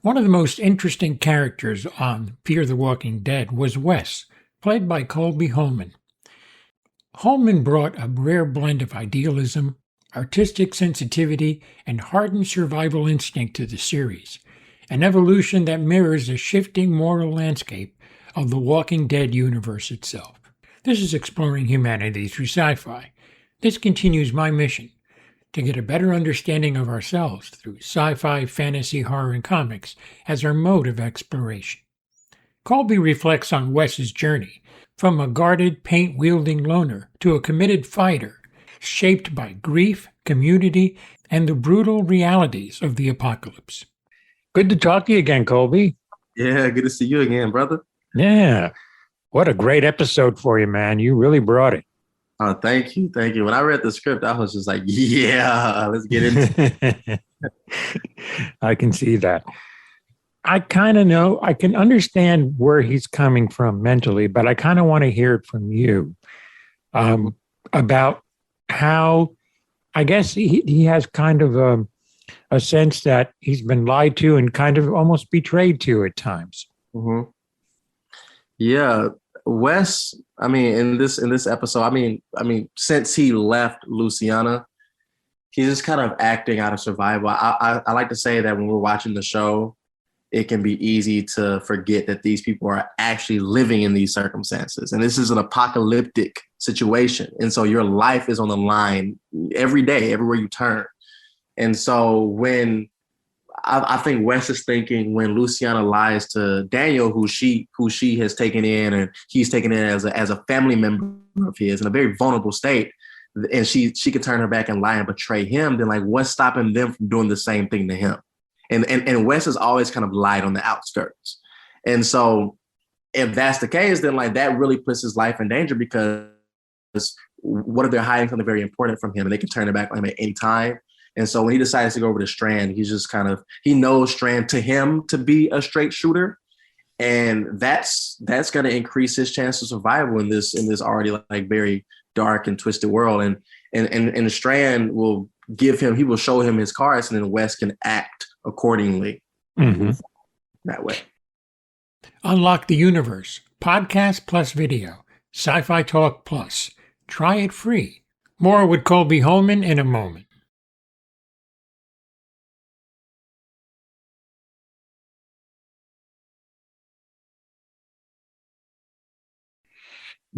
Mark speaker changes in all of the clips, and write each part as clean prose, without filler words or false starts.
Speaker 1: One of the most interesting characters on Fear the Walking Dead was Wes, played by Colby Hollman. Hollman brought a rare blend of idealism, artistic sensitivity, and hardened survival instinct to the series, an evolution that mirrors the shifting moral landscape of the Walking Dead universe itself. This is exploring humanity through sci-fi. This continues my mission to get a better understanding of ourselves through sci-fi, fantasy, horror, and comics as our mode of exploration. Colby reflects on Wes's journey from a guarded, paint-wielding loner to a committed fighter, shaped by grief, community, and the brutal realities of the apocalypse. Good to talk to you again, Colby.
Speaker 2: Yeah, good to see you again, brother.
Speaker 1: Yeah. What a great episode for you, man. You really brought it.
Speaker 2: Oh, thank you. Thank you. When I read the script, I was just like, yeah, let's get into it.
Speaker 1: I can see that. I kind of know, I can understand where he's coming from mentally, but I kind of want to hear it from you about how, I guess he has kind of a sense that he's been lied to and kind of almost betrayed to at times.
Speaker 2: Mm-hmm. Yeah. Wes, I mean, in this episode, I mean, since he left Luciana, he's just kind of acting out of survival. I like to say that when we're watching the show, it can be easy to forget that these people are actually living in these circumstances. And this is an apocalyptic situation. And so your life is on the line every day, everywhere you turn. And so when I think Wes is thinking when Luciana lies to Daniel, who she has taken in, and he's taken in as a family member of his in a very vulnerable state, and she could turn her back and lie and betray him, then like what's stopping them from doing the same thing to him? And Wes has always kind of lied on the outskirts. And so if that's the case, then like that really puts his life in danger, because what if they're hiding something very important from him and they can turn it back on him at any time? And so when he decides to go over to Strand, he's just he knows Strand to him to be a straight shooter. And that's going to increase his chance of survival in this already like very dark and twisted world. And Strand will he will show him his cards, and then Wes can act accordingly that way.
Speaker 1: Unlock the universe, podcast plus video, Sci-Fi Talk Plus. Try it free. More with Colby Hollman in a moment.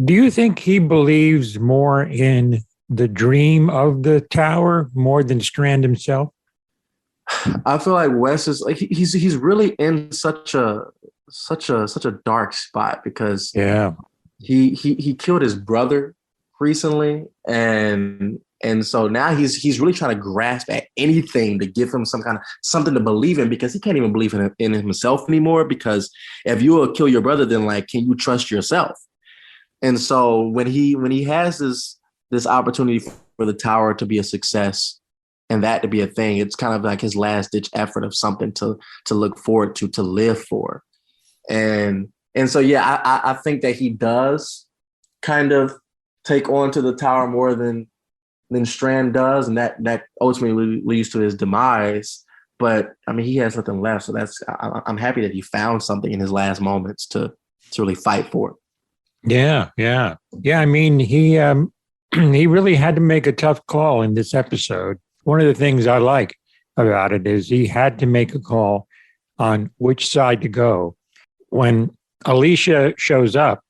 Speaker 1: Do you think he believes more in the dream of the tower more than Strand himself?
Speaker 2: I feel like Wes is like he's really in such a dark spot, because he killed his brother recently, and so now he's really trying to grasp at anything to give him something to believe in, because he can't even believe in himself anymore. Because if you will kill your brother, then like, can you trust yourself? And so when he has this opportunity for the tower to be a success and that to be a thing, it's kind of like his last ditch effort of something to look forward to live for. And so, yeah, I think that he does kind of take on to the tower more than Strand does. And that ultimately leads to his demise. But I mean, he has nothing left. So I'm happy that he found something in his last moments to really fight for it.
Speaker 1: Yeah. I mean, he really had to make a tough call in this episode. One of the things I like about it is he had to make a call on which side to go. When Alicia shows up,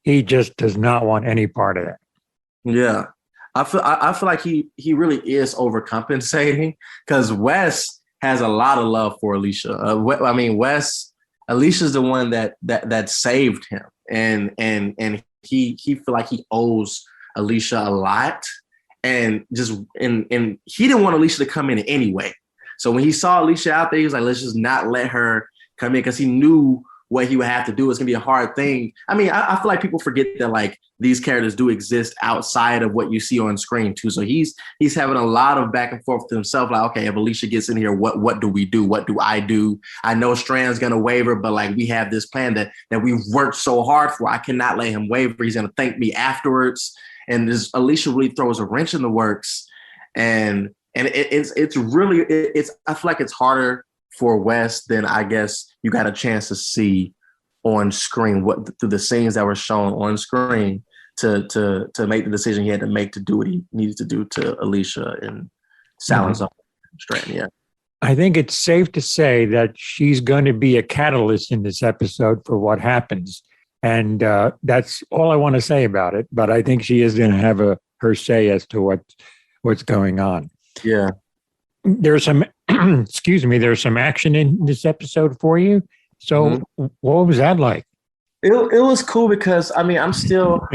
Speaker 1: he just does not want any part of that.
Speaker 2: Yeah, I feel like he really is overcompensating, because Wes has a lot of love for Alicia. I mean, Alicia's the one that saved him. And he feel like he owes Alicia a lot, and he didn't want Alicia to come in anyway. So when he saw Alicia out there, he was like, let's just not let her come in, because he knew what he would have to do. It's gonna be a hard thing. I mean, I feel like people forget that like these characters do exist outside of what you see on screen too. So he's having a lot of back and forth to himself. Like, okay, if Alicia gets in here, what do we do? What do? I know Strand's gonna waver, but like we have this plan that we've worked so hard for. I cannot let him waver. He's gonna thank me afterwards. And this Alicia really throws a wrench in the works. And it's really I feel like it's harder for Wes than I guess you got a chance to see on screen, what through the scenes that were shown on screen to make the decision he had to make to do what he needed to do to Alicia and Salazar Stratton. Yeah.
Speaker 3: I think it's safe to say that she's going to be a catalyst in this episode for what happens. And that's all I want to say about it. But I think she is going to have her say as to what's going on.
Speaker 2: Yeah.
Speaker 3: There's some, excuse me, there's some action in this episode for you. So what was that like?
Speaker 2: It was cool because, I mean, I'm still,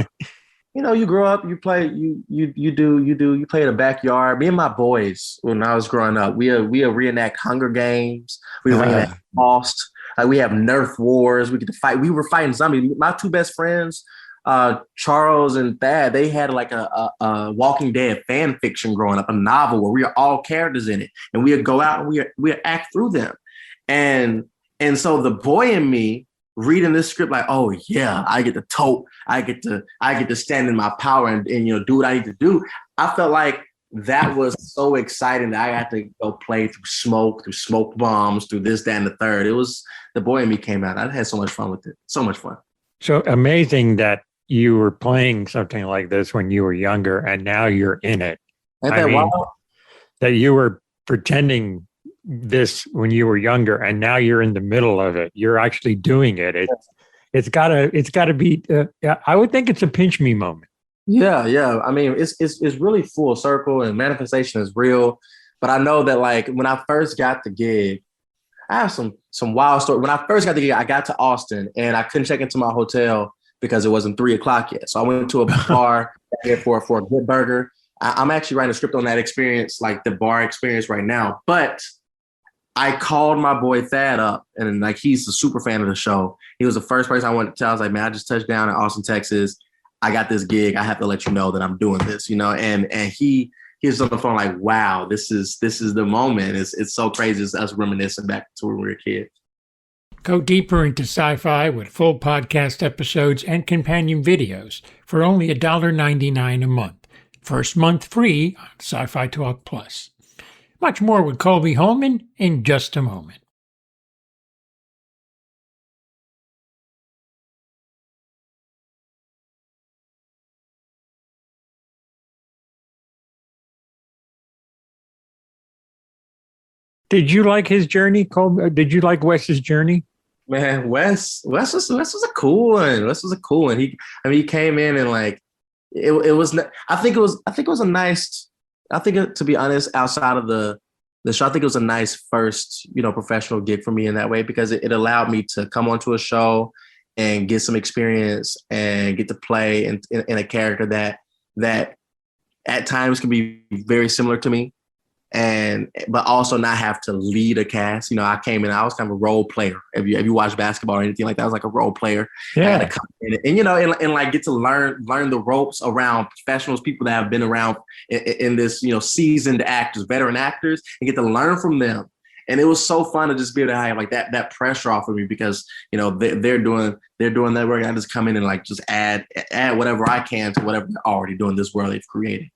Speaker 2: you grow up, you play, you play in the backyard. Me and my boys, when I was growing up, we reenact Hunger Games. We reenact Lost. Like, we have Nerf wars. We get to fight. We were fighting zombies. My two best friends, Charles and Thad, they had like a Walking Dead fan fiction growing up, a novel where we are all characters in it, and we would go out and we act through them. And so the boy in me reading this script, like, oh yeah, I get to tote, I get to stand in my power and do what I need to do. I felt like that was so exciting that I had to go play through smoke bombs, through this, that, and the third. It was, the boy in me came out. I had so much fun with it. So much fun.
Speaker 3: So amazing that you were playing something like this when you were younger and now you're in it. That you were pretending this when you were younger and now you're in the middle of it. You're actually doing it. It's gotta be, I would think it's a pinch me moment.
Speaker 2: Yeah. I mean, it's really full circle and manifestation is real. But I know that, like, when I first got the gig, I have some wild story. When I first got the gig, I got to Austin and I couldn't check into my hotel because it wasn't 3:00 yet. So I went to a bar for a good burger. I'm actually writing a script on that experience, like the bar experience right now. But I called my boy Thad up, and like, he's a super fan of the show. He was the first person I wanted to tell. I was like, man, I just touched down in Austin, Texas. I got this gig. I have to let you know that I'm doing this, and he was on the phone like, wow, this is the moment. It's so crazy. It's us reminiscing back to when we were kids.
Speaker 1: Go deeper into sci-fi with full podcast episodes and companion videos for only $1.99 a month. First month free on Sci-Fi Talk Plus. Much more with Colby Hollman in just a moment.
Speaker 3: Did you like his journey, Colby? Did you like Wes's journey?
Speaker 2: Man, Wes was a cool one. Wes was a cool one. He came in and, like, it was. I think it was a nice. I think, to be honest, outside of the show, I think it was a nice first, professional gig for me in that way, because it allowed me to come onto a show and get some experience and get to play in a character that at times can be very similar to me, but also not have to lead a cast. I came in, I was kind of a role player. If you watch basketball or anything like that, I was like a role player.
Speaker 3: Yeah.
Speaker 2: I had to come in and like get to learn the ropes around professionals, people that have been around in this, seasoned actors, veteran actors, and get to learn from them. And it was so fun to just be able to have like that pressure off of me, because they're doing that work. I just come in and like just add whatever I can to whatever they're already doing, this world they've created.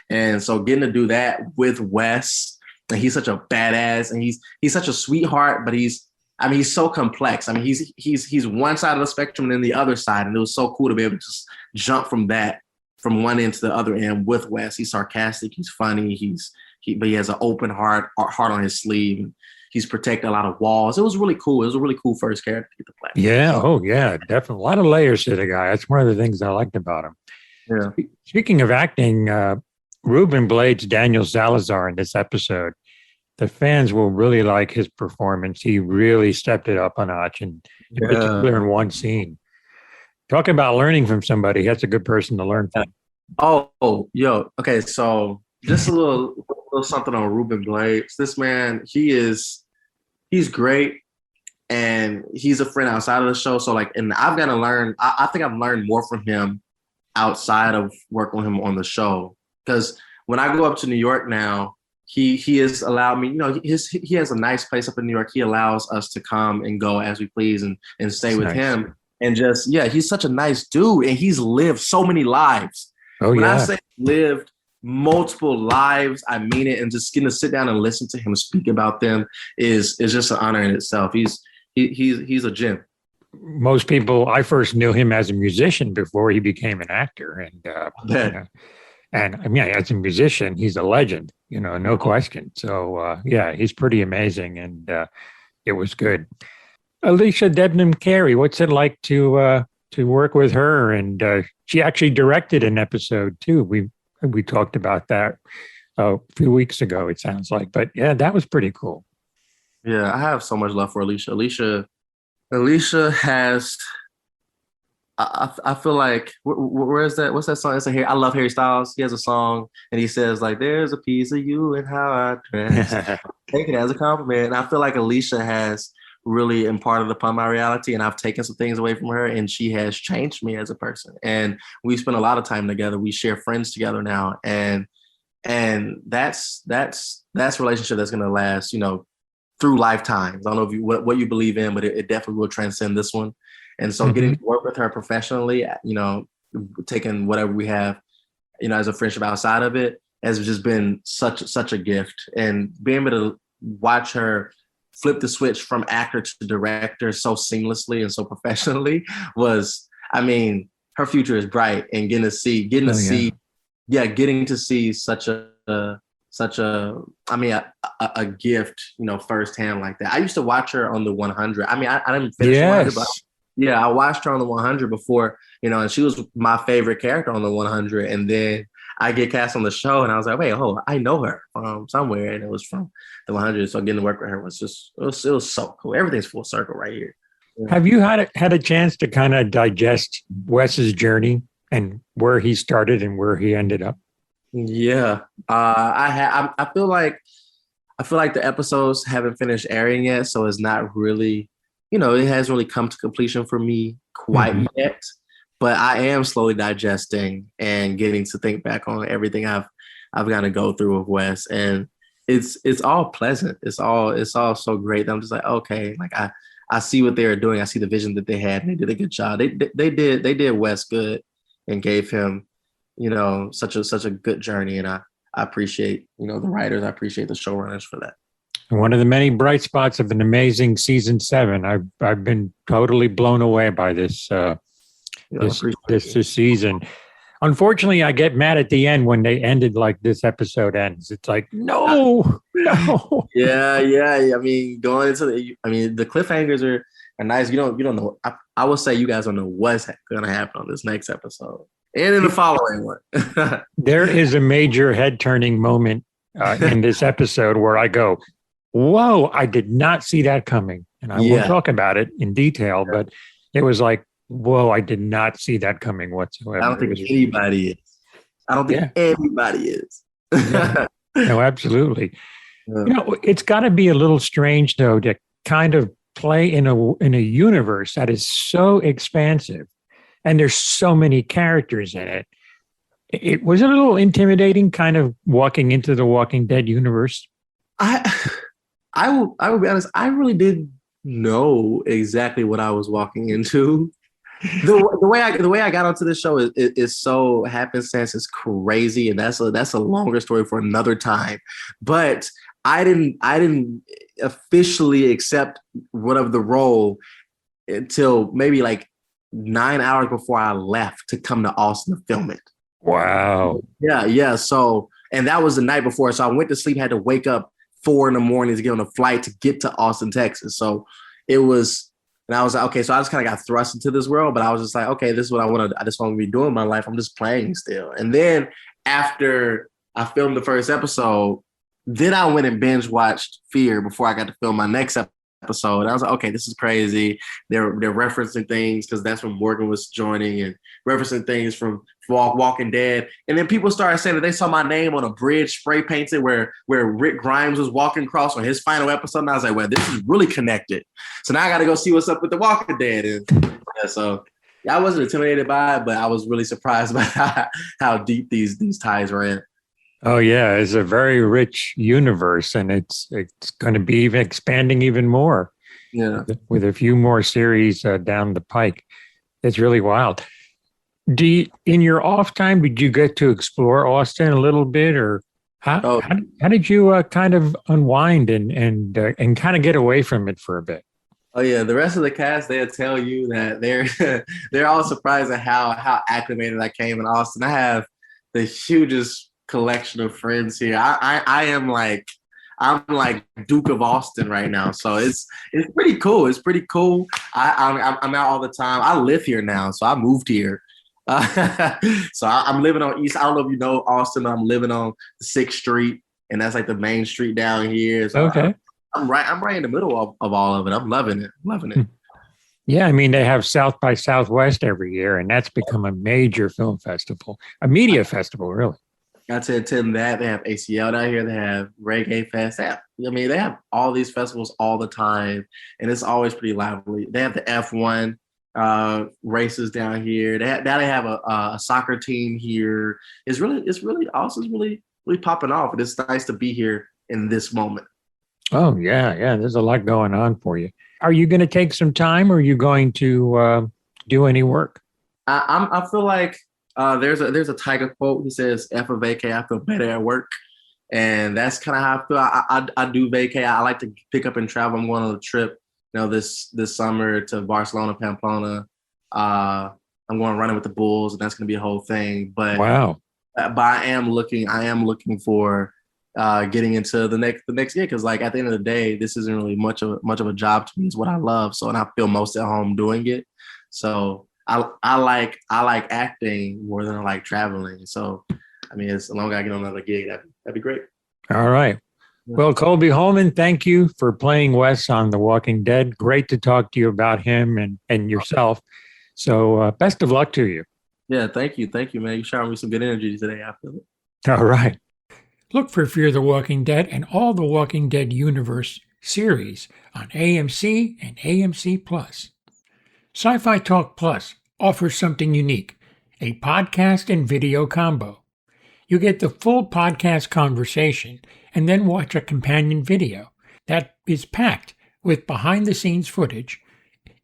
Speaker 2: And so getting to do that with Wes, and he's such a badass, and he's such a sweetheart, but he's so complex. I mean, he's one side of the spectrum and then the other side, and it was so cool to be able to just jump from one end to the other end with Wes. He's sarcastic, he's funny, but he has an open heart on his sleeve. And he's protected a lot of walls. It was really cool. It was a really cool first character to get to play.
Speaker 3: Yeah. Oh, yeah, definitely. A lot of layers to the guy. That's one of the things I liked about him.
Speaker 2: Yeah.
Speaker 3: Speaking of acting, Ruben Blades, Daniel Salazar in this episode, the fans will really like his performance. He really stepped it up a notch, and in particular in one scene. Talk about learning from somebody. That's a good person to learn from.
Speaker 2: Oh, yo. Okay, so just a little something on Ruben Blades. This man, he's great, and he's a friend outside of the show. So like, and I've got to learn. I think I've learned more from him outside of working with him on the show. Because when I go up to New York now, he has allowed me, he has a nice place up in New York. He allows us to come and go as we please and stay with him. And just, he's such a nice dude, and he's lived so many lives.
Speaker 3: Oh,
Speaker 2: when I say lived, multiple lives. I mean it, and just getting to sit down and listen to him speak about them is just an honor in itself. He's a gem.
Speaker 3: Most people, I first knew him as a musician before he became an actor, and I mean, as a musician, he's a legend, no question. So he's pretty amazing, and it was good. Alicia Debnam Carey, what's it like to work with her? And she actually directed an episode too. We talked about that a few weeks ago, it sounds like. But yeah, that was pretty cool.
Speaker 2: Yeah, I have so much love for Alicia. Alicia has, I feel like, where is that? What's that song? I love Harry Styles. He has a song and he says like, there's a piece of you and how I dress. Take it as a compliment. And I feel like Alicia has really imparted upon my reality, and I've taken some things away from her, and she has changed me as a person. And we spend a lot of time together. We share friends together now, and that's relationship that's going to last, through lifetimes. I don't know what you believe in, but it definitely will transcend this one. And so getting to work with her professionally, taking whatever we have, as a friendship outside of it, has just been such a gift. And being able to watch her flip the switch from actor to director so seamlessly and so professionally was, her future is bright, and getting to see such a gift, firsthand like that. I used to watch her on the 100. I didn't finish 100, but I watched her on the 100 before, and she was my favorite character on the 100. And then I get cast on the show, and I was like, wait, I know her from somewhere, and it was from the 100. So getting to work with her was it was so cool. Everything's full circle right here. Yeah.
Speaker 3: Have you had a chance to kind of digest Wes's journey and where he started and where he ended up?
Speaker 2: Yeah, I feel like the episodes haven't finished airing yet, so it's not really, it hasn't really come to completion for me quite yet. But I am slowly digesting and getting to think back on everything I've got to go through with Wes, and it's all pleasant. It's all so great. I'm just like, okay, like I see what they were doing. I see the vision that they had, and they did a good job. They did Wes good and gave him, such a good journey. And I appreciate, the writers. I appreciate the showrunners for that.
Speaker 3: One of the many bright spots of an amazing season 7. I've been totally blown away by this. This season. Unfortunately, I get mad at the end when they ended like this episode ends. It's like, no.
Speaker 2: Yeah. Going into the cliffhangers are nice. You don't know. I will say you guys don't know what's going to happen on this next episode and in the following one.
Speaker 3: There is a major head turning moment in this episode where I go, whoa, I did not see that coming. And I won't talk about it in detail, but it was like, whoa, I did not see that coming whatsoever.
Speaker 2: I don't think anybody is. I don't think anybody is.
Speaker 3: No, absolutely. Yeah. It's got to be a little strange, though, to kind of play in a universe that is so expansive and there's so many characters in it. It was a little intimidating, kind of walking into the Walking Dead universe.
Speaker 2: I will be honest, I really didn't know exactly what I was walking into. The way I got onto this show is so happenstance. It's crazy, and that's a longer story for another time. But I didn't officially accept the role until maybe like 9 hours before I left to come to Austin to film it.
Speaker 3: Wow.
Speaker 2: Yeah. So, and that was the night before. So I went to sleep, had to wake up 4 a.m. to get on a flight to get to Austin, Texas. So it was. And I was like, okay, so I just kind of got thrust into this world, but I was just like, okay, this is what I just want to be doing in my life. I'm just playing still. And then after I filmed the first episode, then I went and binge watched Fear before I got to film my next episode. And I was like, okay, this is crazy. They're referencing things because that's when Morgan was joining, and referencing things from Walking Dead. And then people started saying that they saw my name on a bridge spray painted where Rick Grimes was walking across on his final episode. And I was like, well, this is really connected. So now I got to go see what's up with the Walking Dead. And so I wasn't intimidated by it, but I was really surprised by how deep these ties were in.
Speaker 3: Oh yeah, it's a very rich universe, and it's going to be even expanding even more.
Speaker 2: Yeah,
Speaker 3: with a few more series down the pike. It's really wild. In your off time, did you get to explore Austin a little bit, or how did you kind of unwind and kind of get away from it for a bit?
Speaker 2: Oh yeah, the rest of the cast, they'll tell you that they're all surprised at how acclimated I came in Austin. I have the hugest collection of friends here. I'm like Duke of Austin right now, so it's pretty cool. It's pretty cool. I'm out all the time. I live here now, so I moved here. So I'm living on East. I don't know if you know Austin. I'm living on 6th Street, and that's like the main street down here. So
Speaker 3: okay.
Speaker 2: I'm right in the middle of all of it. I'm loving it. Loving it.
Speaker 3: Yeah, I mean, they have South by Southwest every year, and that's become a major film festival, a media festival, really.
Speaker 2: Got to attend that. They have ACL down here. They have Reggae Fest. They have all these festivals all the time, and it's always pretty lively. They have the F1 races down here. They have a soccer team here. It's really Austin's really popping off, and it's nice to be here in this moment.
Speaker 3: Oh, yeah. There's a lot going on for you. Are you going to take some time, or are you going to do any work?
Speaker 2: I feel like there's a Tiger quote. He says, "F a vacay, I feel better at work." And that's kind of how I feel. I do vacay. I like to pick up and travel. I'm going on a trip, this summer to Barcelona, Pamplona. I'm going running with the Bulls, and that's going to be a whole thing. But
Speaker 3: wow.
Speaker 2: But I am looking for getting into the next year, because like at the end of the day, this isn't really much of a job to me. It's what I love, and I feel most at home doing it. So I like acting more than I like traveling. So I mean, as long as I get on another gig, that'd be great.
Speaker 3: All right. Well, Colby Hollman, thank you for playing Wes on The Walking Dead. Great to talk to you about him and yourself. So best of luck to you.
Speaker 2: Yeah, thank you, man. You're showering me some good energy today. I feel it.
Speaker 3: All right.
Speaker 1: Look for Fear the Walking Dead and all the Walking Dead universe series on AMC and AMC Plus. Sci-Fi Talk Plus offers something unique, a podcast and video combo. You get the full podcast conversation and then watch a companion video that is packed with behind-the-scenes footage,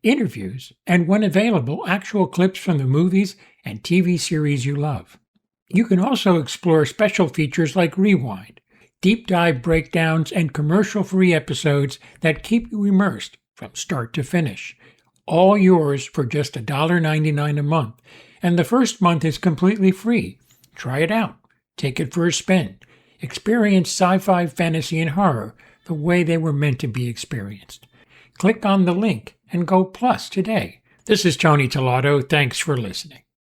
Speaker 1: interviews, and when available, actual clips from the movies and TV series you love. You can also explore special features like Rewind, deep dive breakdowns, and commercial-free episodes that keep you immersed from start to finish. All yours for just $1.99 a month, and the first month is completely free. Try it out. Take it for a spin. Experience sci-fi, fantasy, and horror the way they were meant to be experienced. Click on the link and go Plus today. This is Tony Tellado. Thanks for listening.